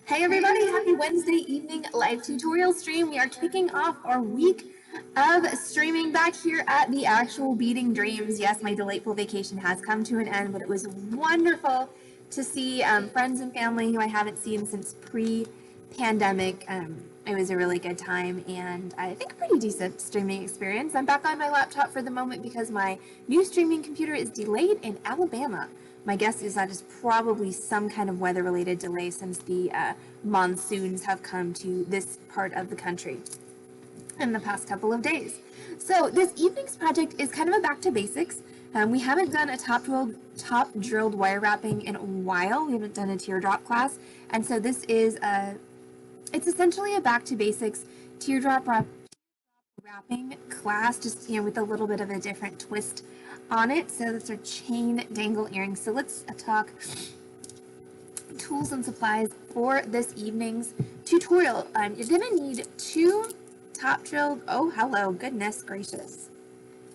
Hey everybody, happy Wednesday evening live tutorial stream. We are kicking off our week of streaming back here at the actual Beating Dreams. Yes, my delightful vacation has come to an end, but it was wonderful to see friends and family who I haven't seen since pre-pandemic. It was a really good time and I think a pretty decent streaming experience. I'm back on my laptop for the moment because my new streaming computer is delayed in Alabama. My guess is that is probably some kind of weather-related delay since the monsoons have come to this part of the country in the past couple of days. So this evening's project is kind of a back to basics. We haven't done a top drilled wire wrapping in a while. We haven't done a teardrop class, and so this is it's essentially a back to basics teardrop wrapping class, just with a little bit of a different twist on it. So that's our chain dangle earrings. So let's talk tools and supplies for this evening's tutorial. You're gonna need 2 top drilled. Oh, hello, goodness gracious.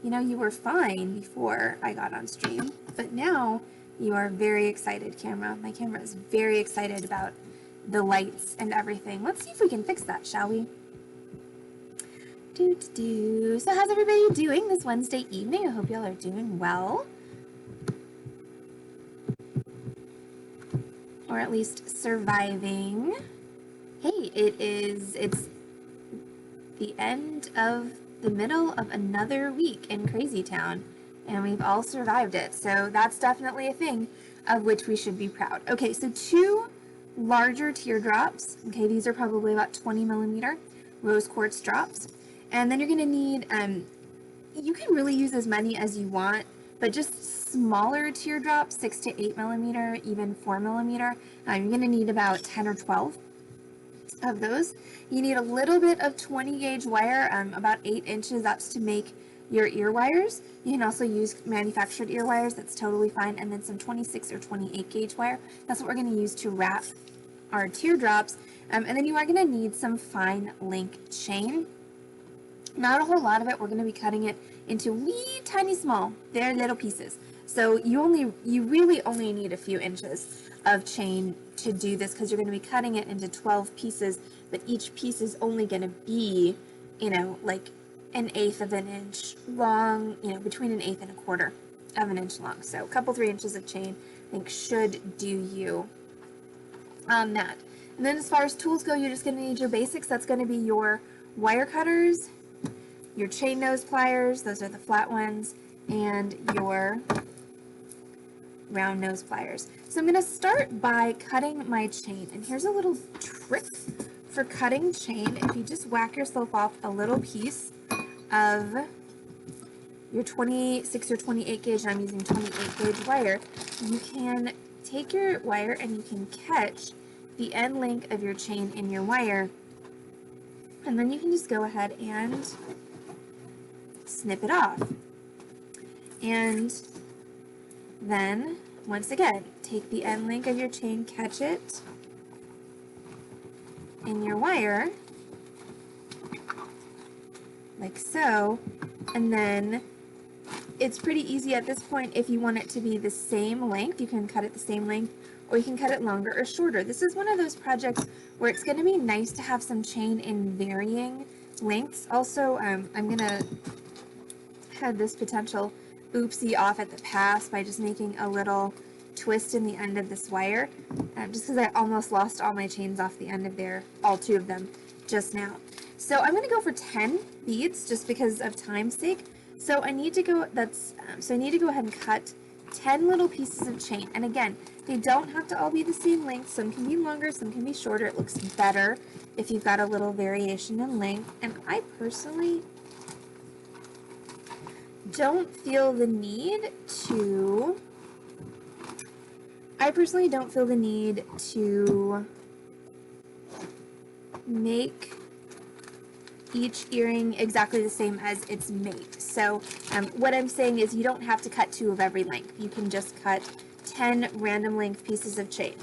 You were fine before I got on stream, but now you are very excited, camera. My camera is very excited about the lights and everything. Let's see if we can fix that, shall we? So how's everybody doing this Wednesday evening? I hope y'all are doing well. Or at least surviving. Hey, it's the end of the middle of another week in Crazy Town, and we've all survived it. So that's definitely a thing of which we should be proud. Okay, so 2 larger teardrops. Okay, these are probably about 20mm rose quartz drops. And then you're going to need, you can really use as many as you want, but just smaller teardrops, 6 to 8mm, even 4mm. You're going to need about 10 or 12 of those. You need a little bit of 20 gauge wire, about 8 inches. That's to make your ear wires. You can also use manufactured ear wires. That's totally fine. And then some 26 or 28 gauge wire. That's what we're going to use to wrap our teardrops. And then you are going to need some fine link chain. Not a whole lot of it. We're going to be cutting it into wee tiny small, very little pieces. So you really only need a few inches of chain to do this because you're going to be cutting it into 12 pieces, but each piece is only going to be, like 1/8 of an inch long, between 1/8 and 1/4 of an inch long. So a couple 3 inches of chain, I think, should do you on that. And then as far as tools go, you're just going to need your basics. That's going to be your wire cutters, your chain nose pliers, those are the flat ones, and your round nose pliers. So I'm going to start by cutting my chain, and here's a little trick for cutting chain. If you just whack yourself off a little piece of your 26 or 28 gauge, and I'm using 28 gauge wire, you can take your wire and you can catch the end link of your chain in your wire, and then you can just go ahead and snip it off. And then, once again, take the end link of your chain, catch it in your wire, like so, and then it's pretty easy at this point. If you want it to be the same length, you can cut it the same length, or you can cut it longer or shorter. This is one of those projects where it's going to be nice to have some chain in varying lengths. Also, I'm going to head this potential oopsie off at the pass by just making a little twist in the end of this wire, just because I almost lost all my chains off the end of there, all 2 of them, just now. So I'm going to go for 10 beads just because of time's sake. So I need to go ahead and cut 10 little pieces of chain. And again, they don't have to all be the same length. Some can be longer, some can be shorter. It looks better if you've got a little variation in length. And I personally don't feel the need to make each earring exactly the same as its mate. So what I'm saying is you don't have to cut 2 of every length. You can just cut 10 random length pieces of chain.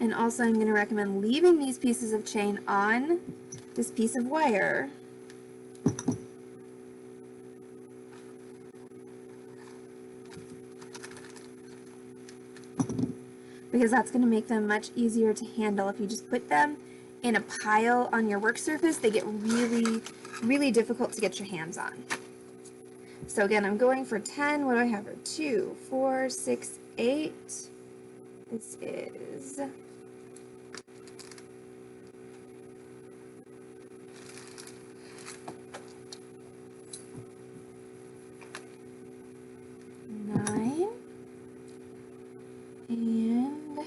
And also I'm going to recommend leaving these pieces of chain on this piece of wire. Because that's going to make them much easier to handle. If you just put them in a pile on your work surface, they get really, really difficult to get your hands on. So again, I'm going for 10. What do I have for? 2, 4, 6, 8. This is 9 and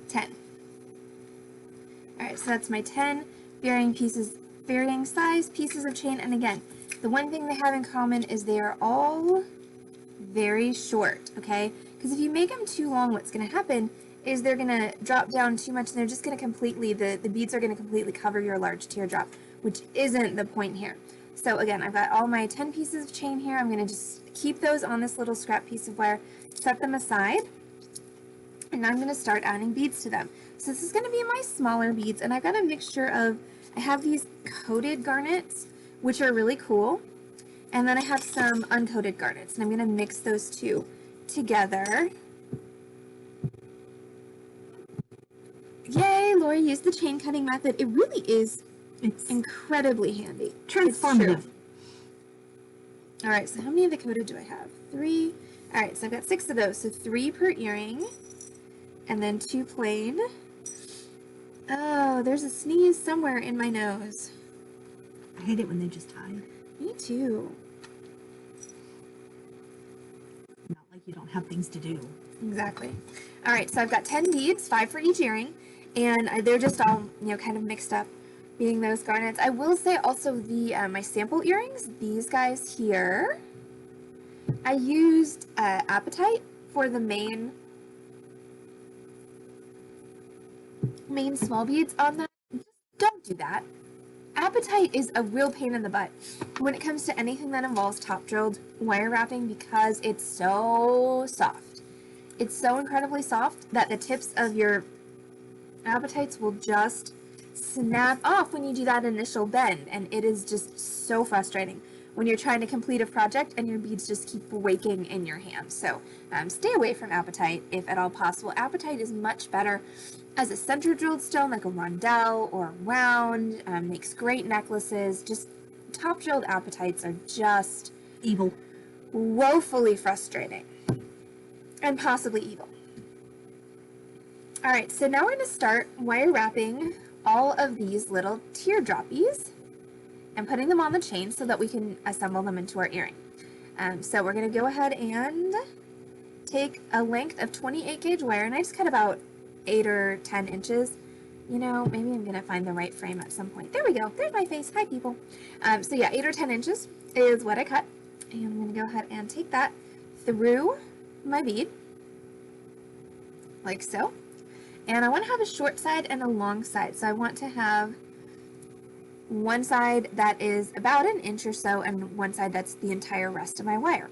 10. Alright, so that's my 10 varying size pieces of chain. And again, the one thing they have in common is they are all very short, okay? Because if you make them too long, what's going to happen is they're going to drop down too much and they're just going to completely, the beads are going to completely cover your large teardrop, which isn't the point here. So again, I've got all my 10 pieces of chain here. I'm going to just keep those on this little scrap piece of wire, set them aside, and now I'm going to start adding beads to them. So this is going to be my smaller beads, and I've got a mixture of, I have these coated garnets, which are really cool, and then I have some uncoated garnets, and I'm going to mix those two together. Yay, Lori used the chain cutting method. It really is, it's incredibly handy. Transformative. All right, so how many of the coated do I have? 3. All right, so I've got 6 of those, so 3 per earring, and then 2 plain. Oh, there's a sneeze somewhere in my nose. I hate it when they just hide. Me too. Not like you don't have things to do. Exactly. All right, so I've got 10 beads, 5 for each earring, and they're just all, you know, kind of mixed up, being those garnets. I will say also the my sample earrings, these guys here, I used apatite for the main small beads on them. Just don't do that. Apatite is a real pain in the butt when it comes to anything that involves top drilled wire wrapping because it's so soft. It's so incredibly soft that the tips of your apatites will just snap off when you do that initial bend, and it is just so frustrating when you're trying to complete a project and your beads just keep breaking in your hand. So stay away from apatite if at all possible. Apatite is much better as a center drilled stone like a rondelle or round, makes great necklaces. Just top drilled apatites are just evil, woefully frustrating, and possibly evil. All right, so now we're going to start wire wrapping all of these little teardroppies and putting them on the chain so that we can assemble them into our earring. So we're going to go ahead and take a length of 28 gauge wire, and I just cut about 8 or 10 inches. You know, maybe I'm going to find the right frame at some point. There we go. There's my face. Hi, people. So yeah, 8 or 10 inches is what I cut. And I'm going to go ahead and take that through my bead, like so. And I want to have a short side and a long side. So I want to have one side that is about 1 inch or so and one side that's the entire rest of my wire.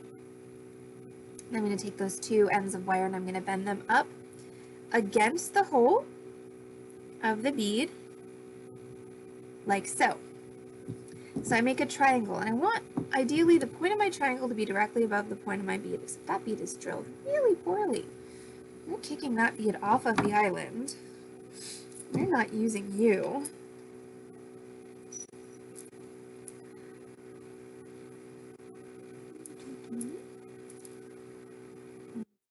And I'm going to take those 2 ends of wire and I'm going to bend them up against the hole of the bead, like so. So I make a triangle, and I want ideally the point of my triangle to be directly above the point of my bead, except that bead is drilled really poorly. We're kicking that bead off of the island. We're not using you.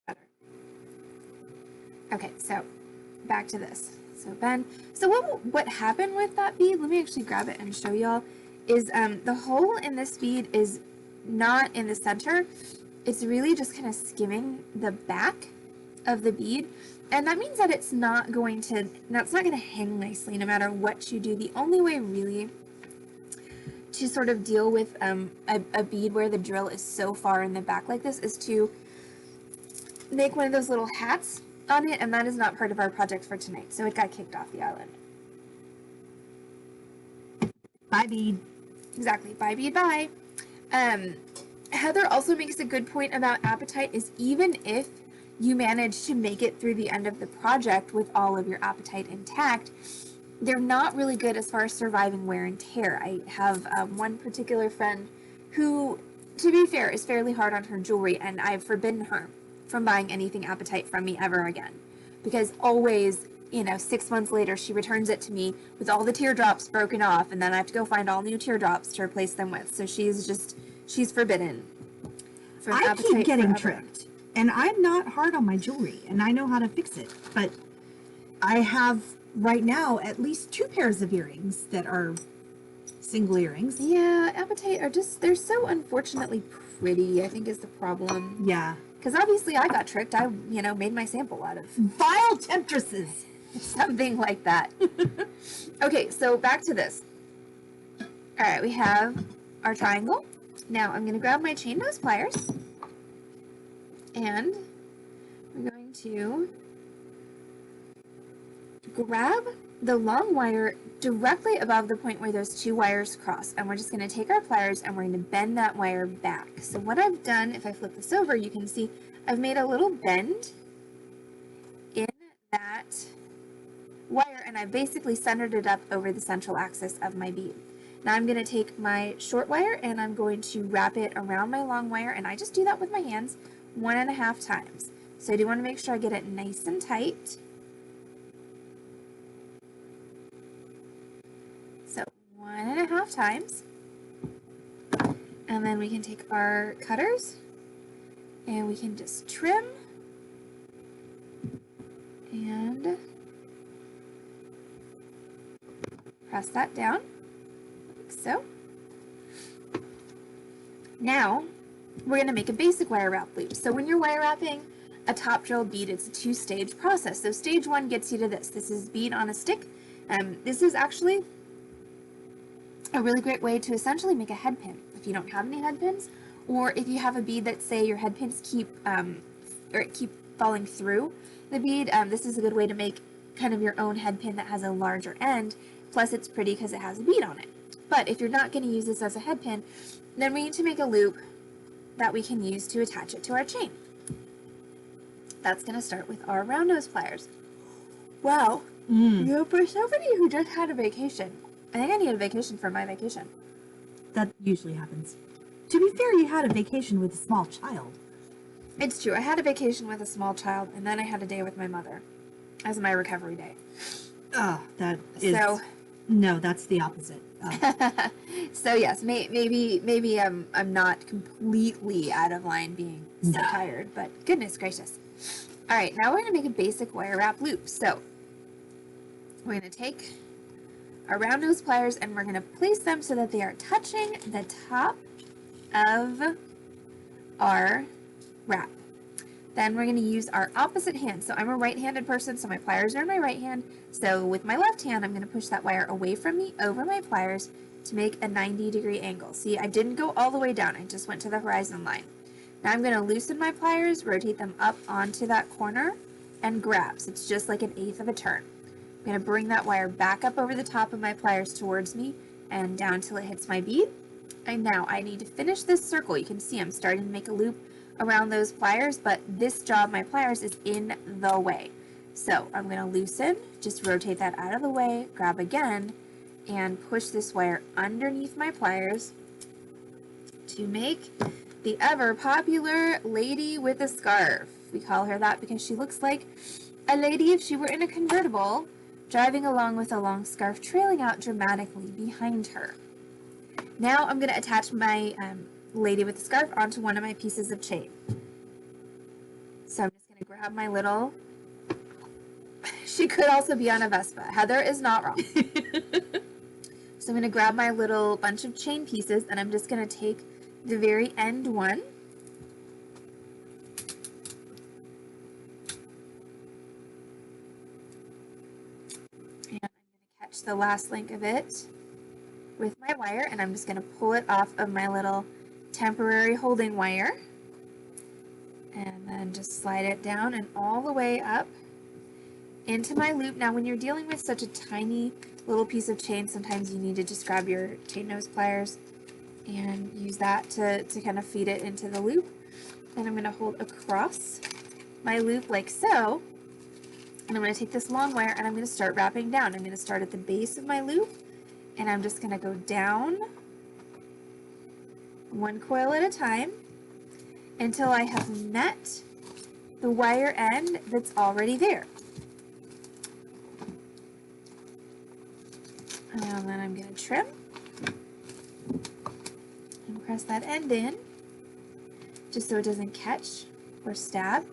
Better. Okay, so back to this. So bend. So what happened with that bead, let me actually grab it and show y'all, is the hole in this bead is not in the center. It's really just kind of skimming the back of the bead, and that means that it's not going to hang nicely no matter what you do. The only way really to sort of deal with a bead where the drill is so far in the back like this is to make one of those little hats on it, and that is not part of our project for tonight, so it got kicked off the island. Bye bead. Exactly, bye bead, bye. Heather also makes a good point about appetite is even if you manage to make it through the end of the project with all of your appetite intact, they're not really good as far as surviving wear and tear. I have one particular friend who, to be fair, is fairly hard on her jewelry, and I've forbidden her from buying anything appetite from me ever again. Because always, 6 months later, she returns it to me with all the teardrops broken off, and then I have to go find all new teardrops to replace them with. So she's forbidden from I appetite keep getting forever. tricked, and I'm not hard on my jewelry, and I know how to fix it. But I have right now at least 2 pairs of earrings that are single earrings. Yeah, appetite are they're so unfortunately pretty, I think is the problem. Yeah. Because obviously I got tricked. I, made my sample out of Vile temptresses. something like that. Okay, so back to this. All right, we have our triangle. Now I'm going to grab my chain nose pliers. And we're going to grab the long wire directly above the point where those 2 wires cross. And we're just going to take our pliers and we're going to bend that wire back. So what I've done, if I flip this over, you can see I've made a little bend in that wire, and I've basically centered it up over the central axis of my bead. Now I'm going to take my short wire and I'm going to wrap it around my long wire, and I just do that with my hands 1.5 times. So I do want to make sure I get it nice and tight. So 1.5 times. And then we can take our cutters and we can just trim and press that down, like so. Now, we're going to make a basic wire wrap loop. So when you're wire wrapping a top drill bead, it's a 2-stage process. So stage 1 gets you to this. This is bead on a stick. This is actually a really great way to essentially make a head pin if you don't have any head pins, or if you have a bead that, say, your head pins keep falling through the bead. This is a good way to make kind of your own head pin that has a larger end. Plus, it's pretty because it has a bead on it. But if you're not going to use this as a head pin, then we need to make a loop that we can use to attach it to our chain. That's going to start with our round nose pliers. Wow. For somebody who just had a vacation, I think I need a vacation for my vacation. That usually happens. To be fair, you had a vacation with a small child. It's true. I had a vacation with a small child, and then I had a day with my mother as my recovery day. Oh, that is... So... No, that's the opposite. Oh. So yes, maybe I'm not completely out of line being so tired, but goodness gracious. All right, now we're going to make a basic wire wrap loop. So we're going to take our round nose pliers and we're going to place them so that they are touching the top of our wrap. Then we're going to use our opposite hand. So I'm a right-handed person, so my pliers are in my right hand. So with my left hand, I'm going to push that wire away from me over my pliers to make a 90-degree angle. See, I didn't go all the way down. I just went to the horizon line. Now I'm going to loosen my pliers, rotate them up onto that corner, and grab. So it's just like 1/8 of a turn. I'm going to bring that wire back up over the top of my pliers towards me and down till it hits my bead. And now I need to finish this circle. You can see I'm starting to make a loop around those pliers, but this job, my pliers, is in the way. So I'm going to loosen, just rotate that out of the way, grab again, and push this wire underneath my pliers to make the ever popular lady with a scarf. We call her that because she looks like a lady if she were in a convertible, driving along with a long scarf trailing out dramatically behind her. Now I'm going to attach my lady with the scarf onto one of my pieces of chain. So I'm just going to grab my little... She could also be on a Vespa. Heather is not wrong. So I'm going to grab my little bunch of chain pieces and I'm just going to take the very end one. And I'm going to catch the last link of it with my wire, and I'm just going to pull it off of my little temporary holding wire, and then just slide it down and all the way up into my loop. Now when you're dealing with such a tiny little piece of chain, sometimes you need to just grab your chain nose pliers and use that to kind of feed it into the loop. And I'm going to hold across my loop like so. And I'm going to take this long wire and I'm going to start wrapping down. I'm going to start at the base of my loop and I'm just going to go down one coil at a time until I have met the wire end that's already there. And then I'm going to trim and press that end in just so it doesn't catch or stab.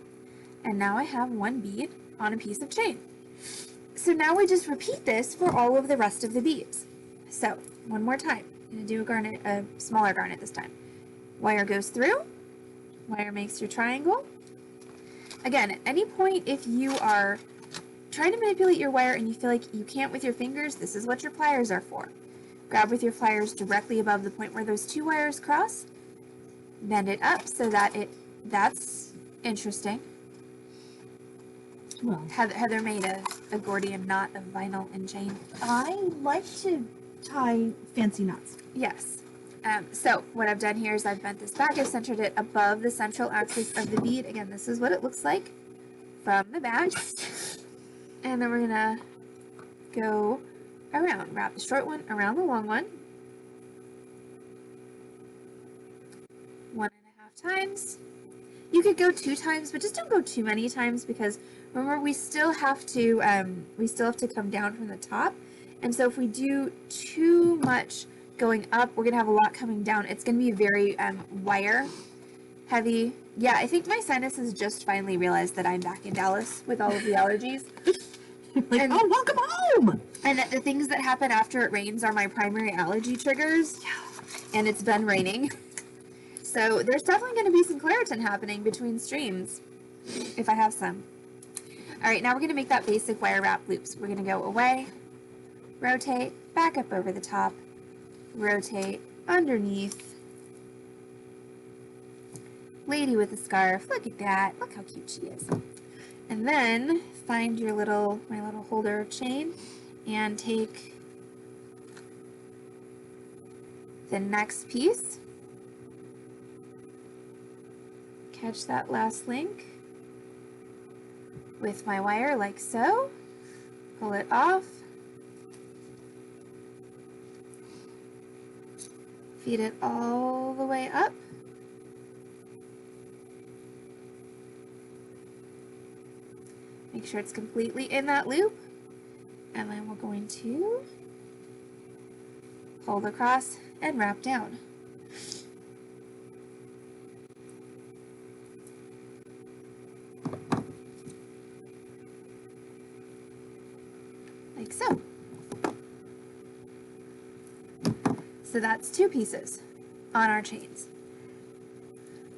And now I have one bead on a piece of chain. So now we just repeat this for all of the rest of the beads. So one more time, I'm going to do a garnet, a smaller garnet this time. Wire goes through, wire makes your triangle. Again, at any point if you are trying to manipulate your wire and you feel like you can't with your fingers, this is what your pliers are for. Grab with your pliers directly above the point where those two wires cross, bend it up so that that's interesting. Well, Heather made a Gordian knot of vinyl and chain. I like to tie fancy knots. Yes. So what I've done here is I've bent this back. I've centered it above the central axis of the bead. Again, this is what it looks like from the back. And then we're gonna go around. Wrap the short one around the long one. 1.5 times. You could go 2 times, but just don't go too many times because remember we still have to come down from the top. And so if we do too much going up, we're gonna have a lot coming down. It's gonna be very wire heavy. Yeah, I think my sinuses just finally realized that I'm back in Dallas with all of the allergies. Like, And- oh, welcome home! And the things that happen after it rains are my primary allergy triggers. And it's been raining. So there's definitely going to be some Claritin happening between streams, if I have some. All right, now we're going to make that basic wire wrap loops. We're going to go away, rotate, back up over the top, rotate, underneath. Lady with a scarf, look at that. Look how cute she is. And then find your my little holder of chain and take the next piece. Catch that last link with my wire like so. Pull it off. Feed it all the way up. Make sure it's completely in that loop. And then we're going to hold across and wrap down. Like so. So that's 2 pieces on our chains.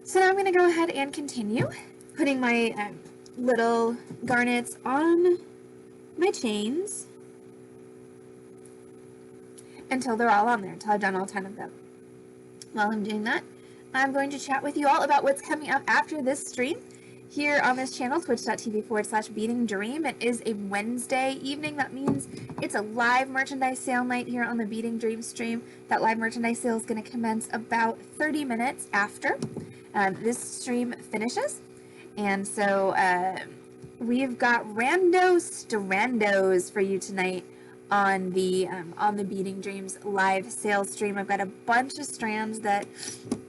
So now I'm going to go ahead and continue putting my little garnets on my chains until they're all on there, until I've done all 10 of them. While I'm doing that, I'm going to chat with you all about what's coming up after this stream here on this channel, twitch.tv/beatingdream. It is a Wednesday evening. That means it's a live merchandise sale night here on the Beating Dream stream. That live merchandise sale is going to commence about 30 minutes after this stream finishes. And so we've got rando strandos for you tonight on the Beating Dreams live sales stream. I've got a bunch of strands that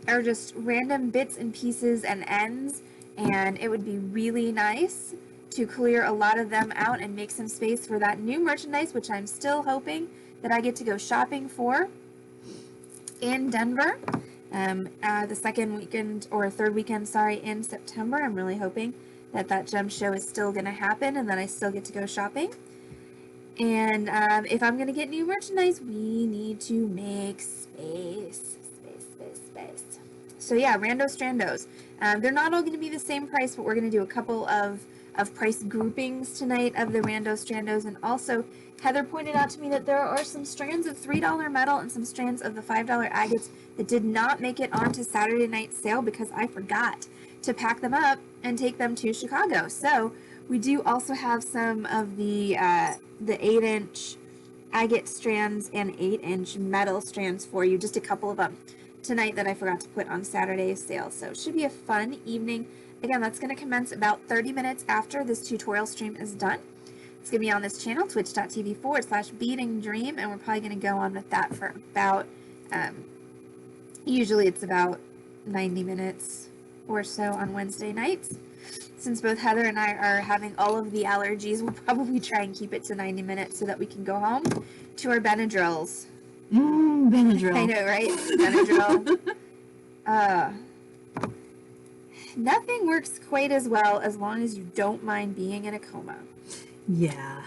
are just random bits and pieces and ends, and it would be really nice to clear a lot of them out and make some space for that new merchandise, which I'm still hoping that I get to go shopping for in Denver. The second weekend or third weekend, in September. I'm really hoping that gem show is still going to happen and that I still get to go shopping. And if I'm going to get new merchandise, we need to make space. So yeah, rando strandos. They're not all going to be the same price, but we're going to do a couple of price groupings tonight of the rando strandos. And also, Heather pointed out to me that there are some strands of $3 metal and some strands of the $5 agates that did not make it onto Saturday night sale because I forgot to pack them up and take them to Chicago. So we do also have some of the 8-inch agate strands and 8-inch metal strands for you, just a couple of them tonight that I forgot to put on Saturday's sale. So it should be a fun evening. Again, that's going to commence about 30 minutes after this tutorial stream is done. It's going to be on this channel, twitch.tv/beatingdream, and we're probably going to go on with that for about, usually it's about 90 minutes or so on Wednesday nights. Since both Heather and I are having all of the allergies, we'll probably try and keep it to 90 minutes so that we can go home to our Benadryls. Benadryl. I know, right? Benadryl. Nothing works quite as well as long as you don't mind being in a coma. Yeah.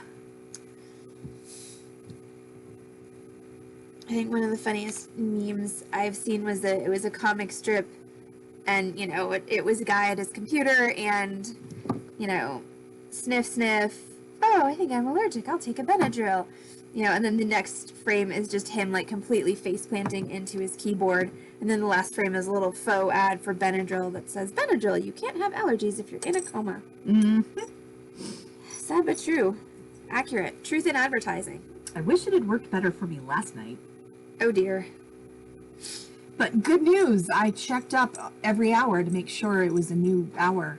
I think one of the funniest memes I've seen was that it was a comic strip, and, you know, it was a guy at his computer, and, you know, sniff, sniff, oh, I think I'm allergic, I'll take a Benadryl. You know, and then the next frame is just him, like, completely face planting into his keyboard, and then the last frame is a little faux ad for Benadryl that says, Benadryl, you can't have allergies if you're in a coma. Mm-hmm. Sad but true. Accurate. Truth in advertising. I wish it had worked better for me last night. Oh dear. But good news, I checked up every hour to make sure it was a new hour.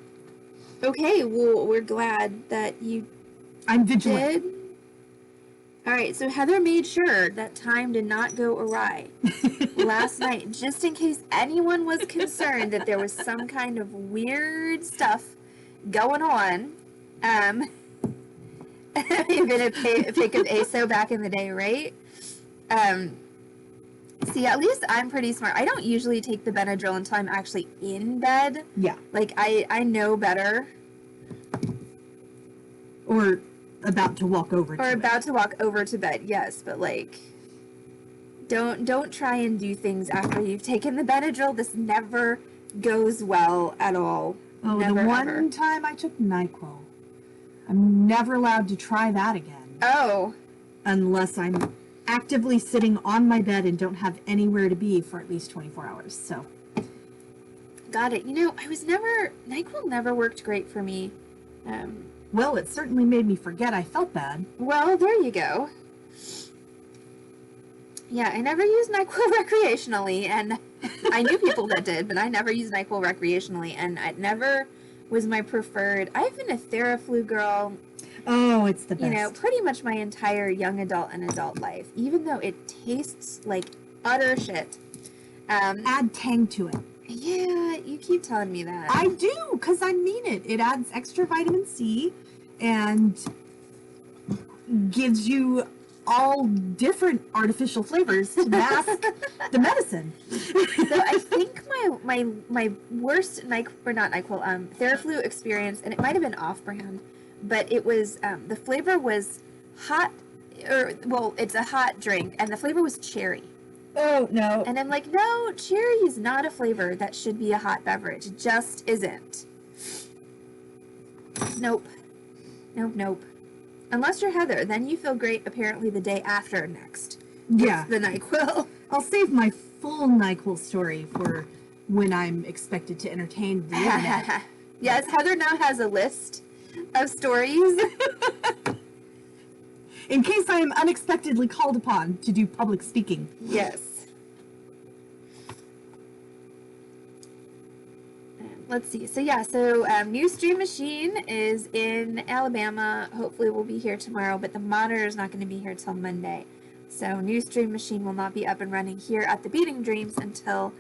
Okay, well, we're glad that you I'm vigilant. did. Alright, so Heather made sure that time did not go awry last night, just in case anyone was concerned that there was some kind of weird stuff going on. Even a pick of ASO back in the day, right? See, at least I'm pretty smart. I don't usually take the Benadryl until I'm actually in bed. Yeah. Like, I know better. Or about to walk over to Or it. about to walk over to bed, yes. But, like, don't try and do things after you've taken the Benadryl. This never goes well at all. Oh, Never, the one ever. time I took NyQuil. I'm never allowed to try that again. Oh. Unless I'm actively sitting on my bed and don't have anywhere to be for at least 24 hours, so. Got it. You know, NyQuil never worked great for me. Well, it certainly made me forget I felt bad. Well, there you go. Yeah, I never used NyQuil recreationally, and I knew people that did, but I never used NyQuil recreationally, and it never was my preferred. I've been a Theraflu girl, Oh, it's the best. you know, pretty much my entire young adult and adult life, even though it tastes like utter shit. Add tang to it. Yeah, you keep telling me that. I do, because I mean it. It adds extra vitamin C and gives you all different artificial flavors to mask the medicine. So I think my worst Theraflu experience, and it might have been off-brand, but it was the flavor was hot, it's a hot drink, and the flavor was cherry. Oh, no. And I'm like, no, cherry is not a flavor that should be a hot beverage. It just isn't. Nope. Nope. Unless you're Heather, then you feel great apparently the day after next. Yeah. The NyQuil. I'll save my full NyQuil story for when I'm expected to entertain the internet. Yes, Heather now has a list of stories. In case I am unexpectedly called upon to do public speaking. Yes. Let's see. So new stream machine is in Alabama. Hopefully we'll be here tomorrow, but the monitor is not going to be here till Monday. So new stream machine will not be up and running here at the Beating Dreams until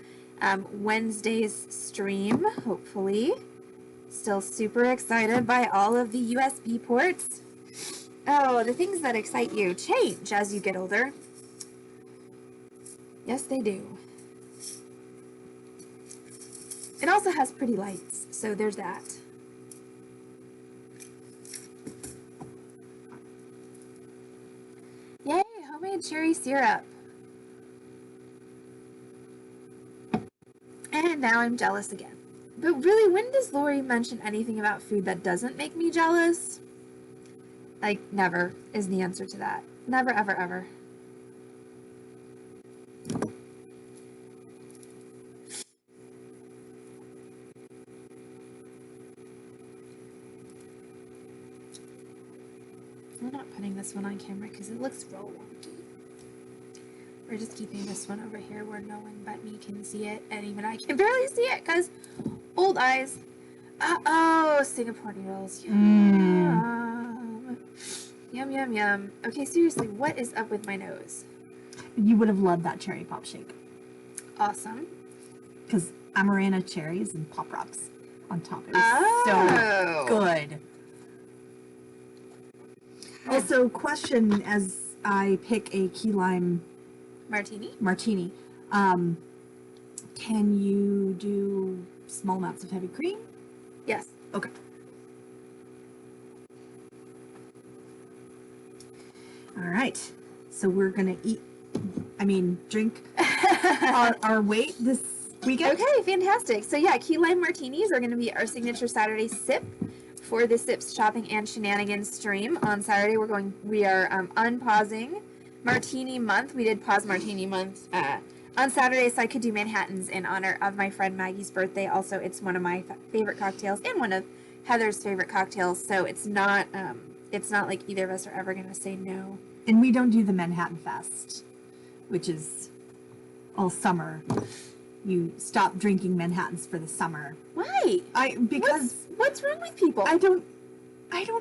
Wednesday's stream, hopefully. Still super excited by all of the USB ports. Oh, the things that excite you change as you get older. Yes, they do. It also has pretty lights, so there's that. Yay, homemade cherry syrup. And now I'm jealous again. But really, when does Lori mention anything about food that doesn't make me jealous? Like, never is the answer to that. Never, ever, ever. I'm not putting this one on camera because it looks real wonky. We're just keeping this one over here where no one but me can see it, and even I can barely see it because old eyes. Oh, Singapore noodles. Yum. Yum, yum, yum. Okay, seriously, what is up with my nose? You would have loved that cherry pop shake. Awesome. Because Amarena cherries and Pop Rocks on top. It was Oh. so good. Also, question as I pick a key lime Martini? Can you do small amounts of heavy cream? Yes. Okay. All right. So we're going to drink our weight this weekend. Okay, fantastic. So yeah, key lime martinis are going to be our signature Saturday sip for the Sips Shopping and Shenanigans stream. On Saturday, we are unpausing Martini Month. We did pause Martini Month on Saturday, so I could do Manhattans in honor of my friend Maggie's birthday. Also, it's one of my favorite cocktails and one of Heather's favorite cocktails. So it's not like either of us are ever going to say no. And we don't do the Manhattan Fest, which is all summer. You stop drinking Manhattans for the summer. Why? What's wrong with people? I don't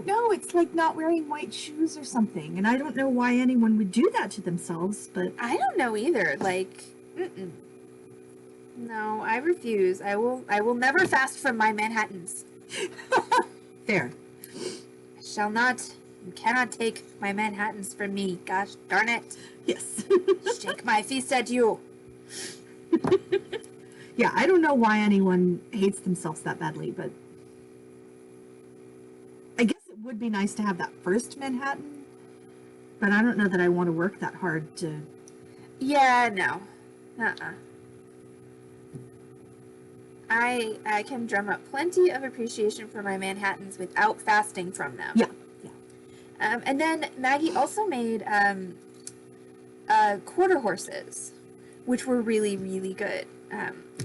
know. It's like not wearing white shoes or something, and I don't know why anyone would do that to themselves. But I don't know either. Like, no, I refuse. I will never fast from my Manhattans. Fair. I shall not. You cannot take my Manhattans from me. Gosh darn it. Yes. Shake my fist at you. Yeah, I don't know why anyone hates themselves that badly, but I guess it would be nice to have that first Manhattan, but I don't know that I want to work that hard to... Yeah, no. I can drum up plenty of appreciation for my Manhattans without fasting from them. Yeah. And then Maggie also made quarter horses, which were really, really good.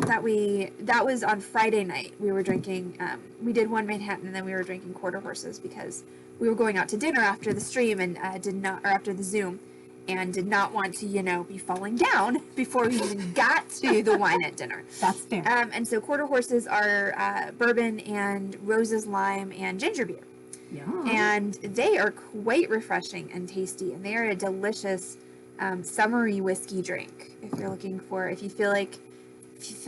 That was on Friday night. We were drinking, we did one Manhattan and then we were drinking quarter horses because we were going out to dinner after the stream and after the Zoom, and did not want to, be falling down before we even got to the wine at dinner. That's fair. And so quarter horses are bourbon and Rose's lime and ginger beer. Yeah. And they are quite refreshing and tasty, and they are a delicious summery whiskey drink. If you feel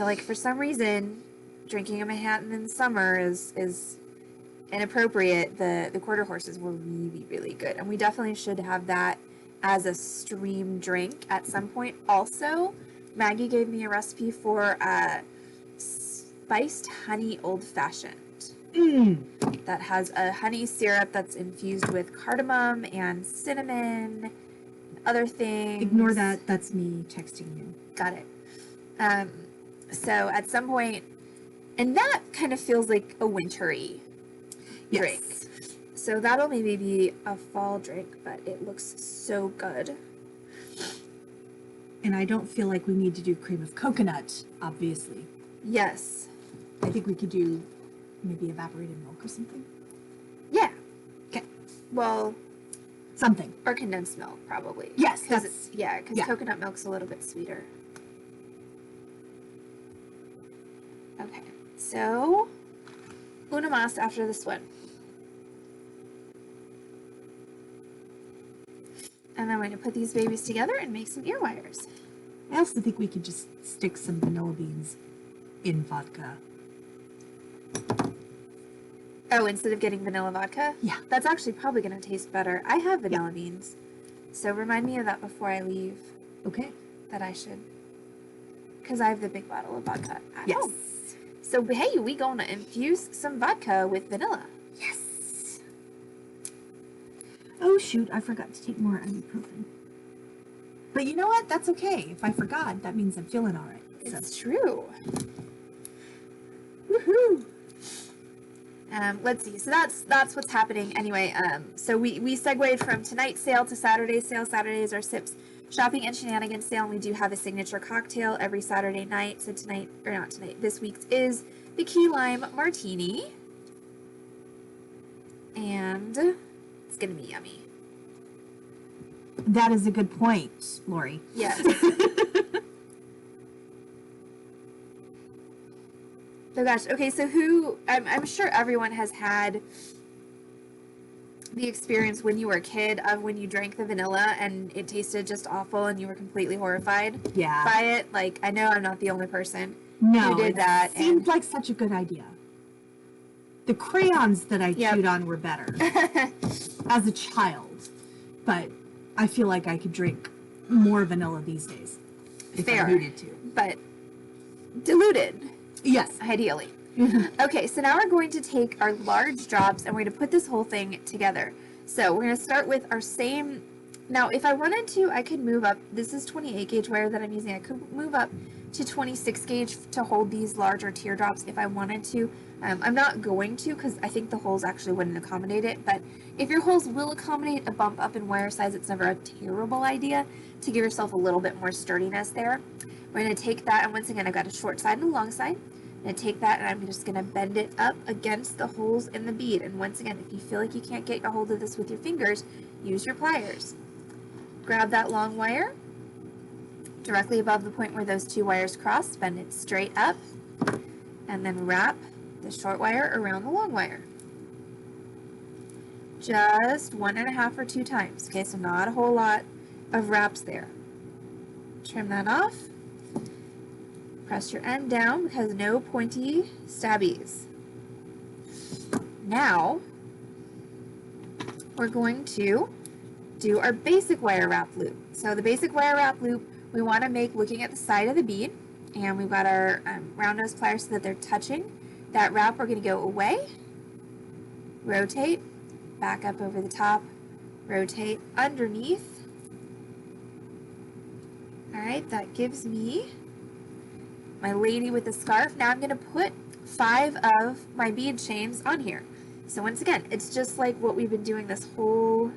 like for some reason drinking a Manhattan in the summer is inappropriate, the quarter horses were really, really good, and we definitely should have that as a stream drink at some point. Also, Maggie gave me a recipe for spiced honey old fashioned. That has a honey syrup that's infused with cardamom and cinnamon and other things. Ignore that. That's me texting you. Got it. So at some point, and that kind of feels like a wintry drink. So that'll maybe be a fall drink, but it looks so good. And I don't feel like we need to do cream of coconut, obviously. Yes. I think we could do maybe evaporated milk or something. Yeah. Okay. Well, something. Or condensed milk, probably. Yes. Because coconut milk's a little bit sweeter. Okay. So, una más after this one. And then we're going to put these babies together and make some ear wires. I also think we could just stick some vanilla beans in vodka. Oh, instead of getting vanilla vodka? Yeah. That's actually probably going to taste better. I have vanilla beans. So remind me of that before I leave. Okay. That I should. Because I have the big bottle of vodka at home. Yes. So, hey, we going to infuse some vodka with vanilla. Yes. Oh, shoot. I forgot to take more ibuprofen. But you know what? That's okay. If I forgot, that means I'm feeling all right. It's true. Woohoo. Let's see. So that's what's happening anyway. So we segued from tonight's sale to Saturday's sale. Saturday is our Sips Shopping and Shenanigans sale, and we do have a signature cocktail every Saturday night. So this week's is the Key Lime Martini. And it's going to be yummy. That is a good point, Lori. Yes. Oh gosh. Okay, so I'm sure everyone has had the experience when you were a kid of when you drank the vanilla and it tasted just awful and you were completely horrified by it. Like, I know I'm not the only person who did that. Seemed like such a good idea. The crayons that I chewed on were better as a child, but I feel like I could drink more vanilla these days if I needed to. But diluted. Yes. Ideally. Okay, so now we're going to take our large drops and we're going to put this whole thing together. So we're going to start with our same. Now, if I wanted to, I could move up. This is 28 gauge wire that I'm using. I could move up to 26 gauge to hold these larger teardrops if I wanted to. I'm not going to because I think the holes actually wouldn't accommodate it. But if your holes will accommodate a bump up in wire size, it's never a terrible idea to give yourself a little bit more sturdiness there. We're going to take that, and once again, I've got a short side and a long side. I'm going to take that and I'm just going to bend it up against the holes in the bead. And once again, if you feel like you can't get a hold of this with your fingers, use your pliers. Grab that long wire directly above the point where those two wires cross, bend it straight up, and then wrap the short wire around the long wire. Just 1.5 or 2 times. Okay, so not a whole lot of wraps there. Trim that off. Press your end down because no pointy stabbies. Now, we're going to do our basic wire wrap loop. So the basic wire wrap loop we want to make looking at the side of the bead, and we've got our round nose pliers so that they're touching. That wrap, we're going to go away, rotate, back up over the top, rotate underneath. All right, that gives me my lady with the scarf. Now I'm going to put 5 of my bead chains on here. So once again, it's just like what we've been doing this whole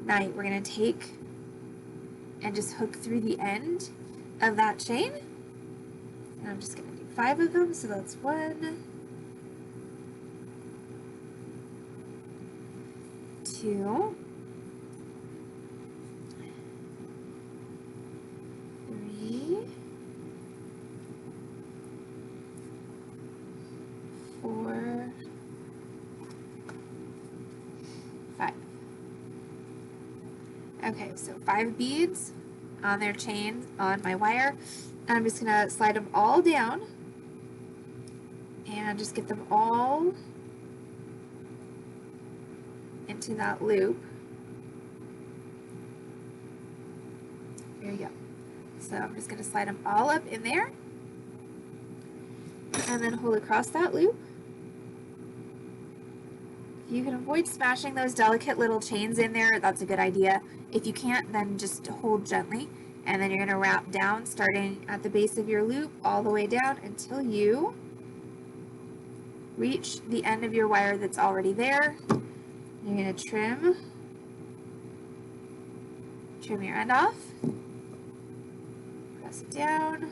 night. We're going to take and just hook through the end of that chain. And I'm just going to do 5 of them. So that's 1, 2, 3, 4, 5. Okay, so 5 beads on their chain on my wire. And I'm just going to slide them all down and just get them all into that loop. There you go. So I'm just going to slide them all up in there and then hold across that loop. If you can avoid smashing those delicate little chains in there, that's a good idea. If you can't, then just hold gently, and then you're going to wrap down starting at the base of your loop all the way down until you reach the end of your wire that's already there. You're going to trim your end off, press it down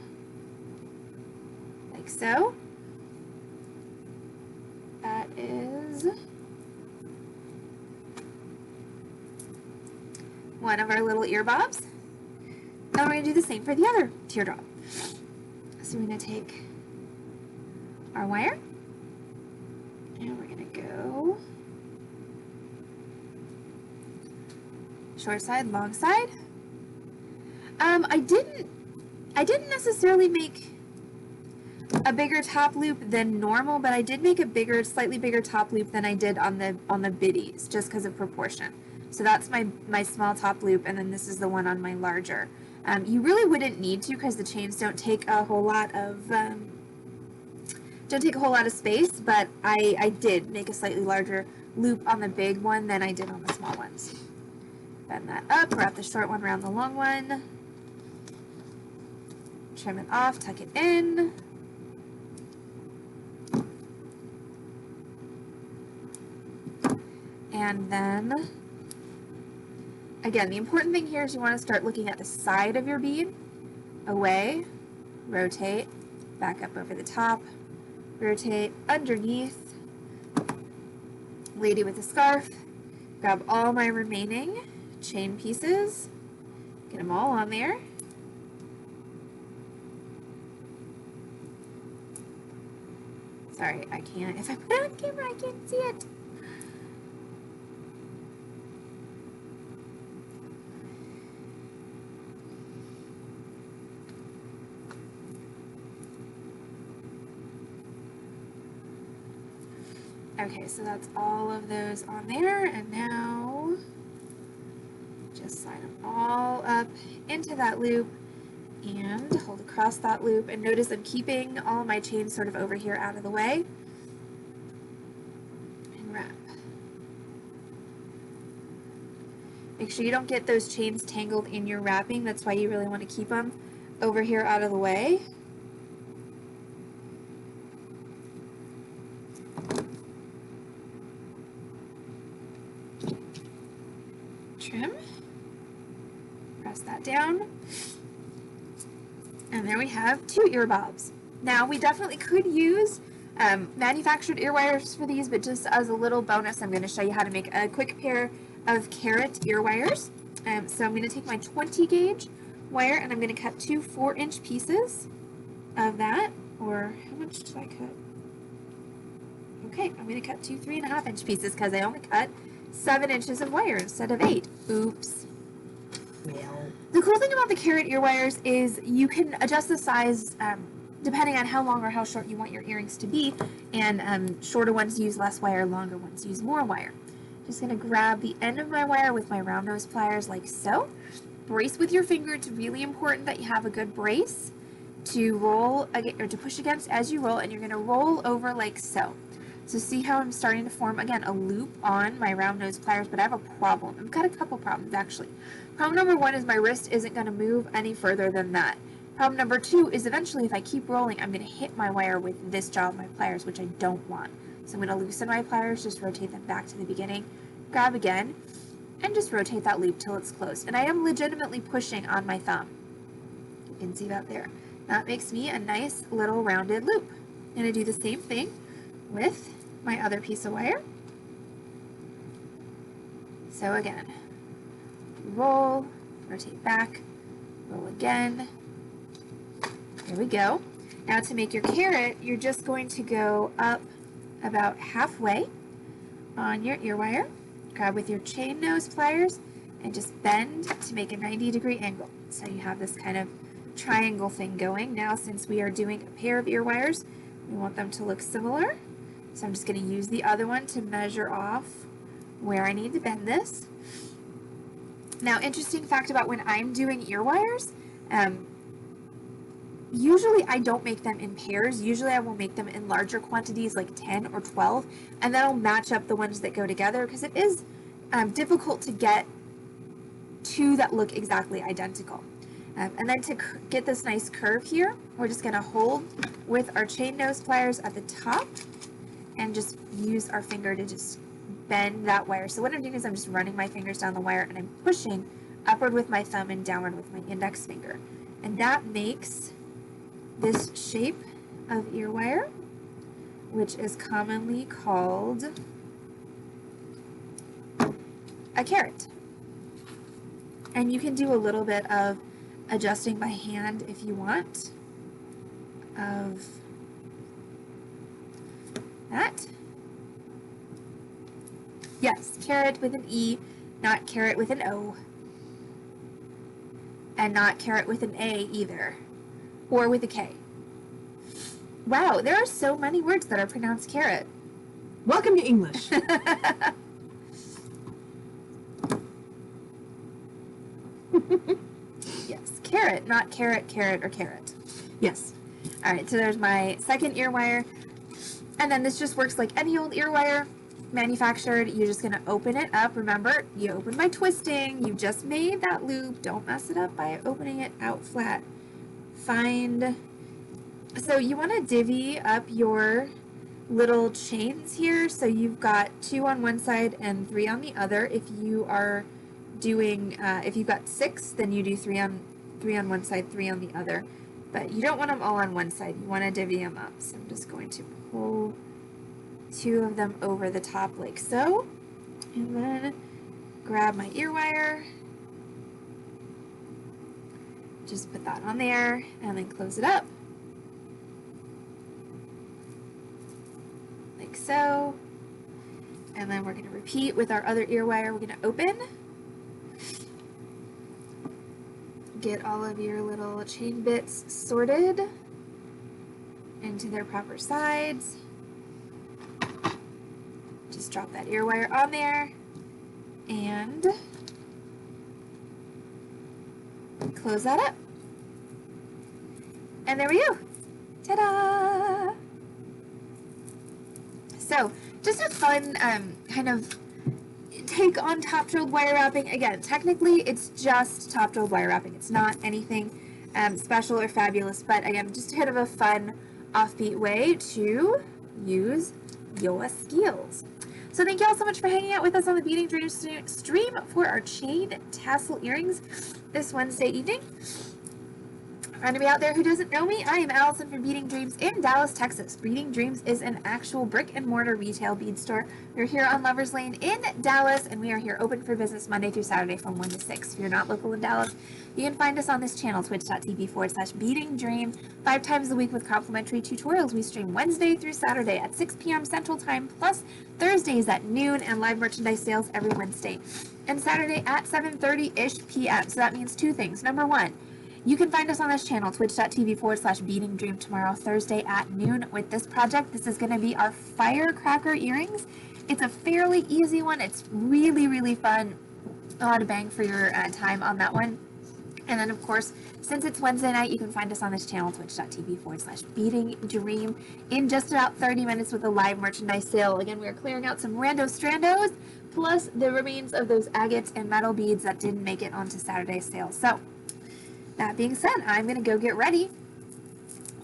like so. That is one of our little ear bobs. Now we're going to do the same for the other teardrop. So we're going to take our wire and we're going to go short side, long side. I didn't necessarily make a bigger top loop than normal, but I did make a slightly bigger top loop than I did on the biddies, just because of proportion. So that's my small top loop, and then this is the one on my larger. You really wouldn't need to because the chains don't take a whole lot of space, but I did make a slightly larger loop on the big one than I did on the small ones. Bend that up, wrap the short one around the long one, trim it off, tuck it in. And then, again, the important thing here is you want to start looking at the side of your bead, away, rotate, back up over the top, rotate, underneath, lady with the scarf, grab all my remaining chain pieces. Get them all on there. Sorry, I can't. If I put it on camera, I can't see it. Okay, so that's all of those on there, and now just slide them all up into that loop and hold across that loop. And notice I'm keeping all of my chains sort of over here out of the way. And wrap. Make sure you don't get those chains tangled in your wrapping. That's why you really want to keep them over here out of the way. Trim. Press that down. And there we have 2 ear bobs. Now we definitely could use manufactured ear wires for these, but just as a little bonus, I'm going to show you how to make a quick pair of carrot ear wires. So I'm going to take my 20 gauge wire and I'm going to cut 2 4-inch pieces of that. Or how much did I cut? Okay, I'm going to cut 2 3.5-inch pieces because I only cut 7 inches of wire instead of 8. Oops. Well, the cool thing about the carrot ear wires is you can adjust the size depending on how long or how short you want your earrings to be, and shorter ones use less wire, longer ones use more wire. Just going to grab the end of my wire with my round nose pliers like so. Brace with your finger. It's really important that you have a good brace to roll or to push against as you roll, and you're going to roll over like so. So see how I'm starting to form, again, a loop on my round nose pliers, but I have a problem. I've got a couple problems, actually. Problem number 1 is my wrist isn't going to move any further than that. Problem number 2 is eventually if I keep rolling, I'm going to hit my wire with this jaw of my pliers, which I don't want. So I'm going to loosen my pliers, just rotate them back to the beginning, grab again, and just rotate that loop till it's closed. And I am legitimately pushing on my thumb. You can see that there. That makes me a nice little rounded loop. I'm going to do the same thing with my other piece of wire. So again, roll, rotate back, roll again. There we go. Now to make your carrot, you're just going to go up about halfway on your ear wire, grab with your chain nose pliers, and just bend to make a 90-degree angle. So you have this kind of triangle thing going. Now since we are doing a pair of ear wires, we want them to look similar. So I'm just going to use the other one to measure off where I need to bend this. Now, interesting fact about when I'm doing ear wires, usually I don't make them in pairs. Usually I will make them in larger quantities, like 10 or 12, and then I'll match up the ones that go together because it is difficult to get 2 that look exactly identical. And then to get this nice curve here, we're just going to hold with our chain nose pliers at the top and just use our finger to just bend that wire. So what I'm doing is I'm just running my fingers down the wire and I'm pushing upward with my thumb and downward with my index finger. And that makes this shape of ear wire, which is commonly called a carrot. And you can do a little bit of adjusting by hand if you want of that. Yes, carrot with an E, not carrot with an O. And not carrot with an A either. Or with a K. Wow, there are so many words that are pronounced carrot. welcome to English. Yes, carrot, not carrot, carrot, or carrot. Yes. Alright, so there's my second ear wire. And then this just works like any old ear wire. Manufactured, you're just going to open it up. Remember, you open by twisting. You just made that loop. Don't mess it up by opening it out flat. So you want to divvy up your little chains here. So you've got 2 on one side and 3 on the other. If you are doing, if you've got 6, then you do 3 on one side, 3 on the other. But you don't want them all on one side. You want to divvy them up. So I'm just going to pull 2 of them over the top like so. And then grab my ear wire, just put that on there, and then close it up. Like so. And then we're going to repeat with our other ear wire. We're going to open. Get all of your little chain bits sorted into their proper sides. Just drop that ear wire on there and close that up. And there we go. Ta-da! So, just a fun kind of take on top drilled wire wrapping. Again, technically it's just top drilled wire wrapping. It's not anything special or fabulous, but again, just kind of a fun offbeat way to use your skills. So thank you all so much for hanging out with us on the Beating Dreams stream for our chain tassel earrings this Wednesday evening. For anybody out there who doesn't know me, I am Allison from Beating Dreams in Dallas, Texas. Beating Dreams is an actual brick and mortar retail bead store. We're here on Lovers Lane in Dallas, and we are here open for business Monday through Saturday from 1 to 6. If you're not local in Dallas, you can find us on this channel, twitch.tv/beatingdream, 5 times a week with complimentary tutorials. We stream Wednesday through Saturday at 6 p.m. Central Time, plus Thursdays at noon, and live merchandise sales every Wednesday. And Saturday at 7:30-ish p.m. So that means 2 things. Number 1, you can find us on this channel, twitch.tv/beatingdream, tomorrow, Thursday at noon with this project. This is going to be our firecracker earrings. It's a fairly easy one. It's really, really fun. A lot of bang for your time on that one. And then, of course, since it's Wednesday night, you can find us on this channel, twitch.tv/beatingdream, in just about 30 minutes with a live merchandise sale. Again, we are clearing out some rando strandos, plus the remains of those agates and metal beads that didn't make it onto Saturday's sale. So, that being said, I'm going to go get ready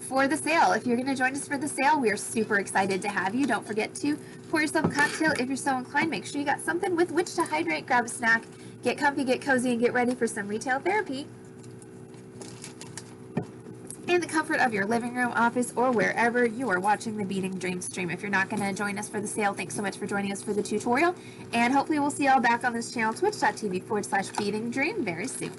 for the sale. If you're going to join us for the sale, we are super excited to have you. Don't forget to pour yourself a cocktail if you're so inclined. Make sure you got something with which to hydrate, grab a snack, get comfy, get cozy, and get ready for some retail therapy in the comfort of your living room, office, or wherever you are watching the Beating Dreams stream. If you're not going to join us for the sale, thanks so much for joining us for the tutorial, and hopefully we'll see you all back on this channel, twitch.tv/beatingdream, very soon.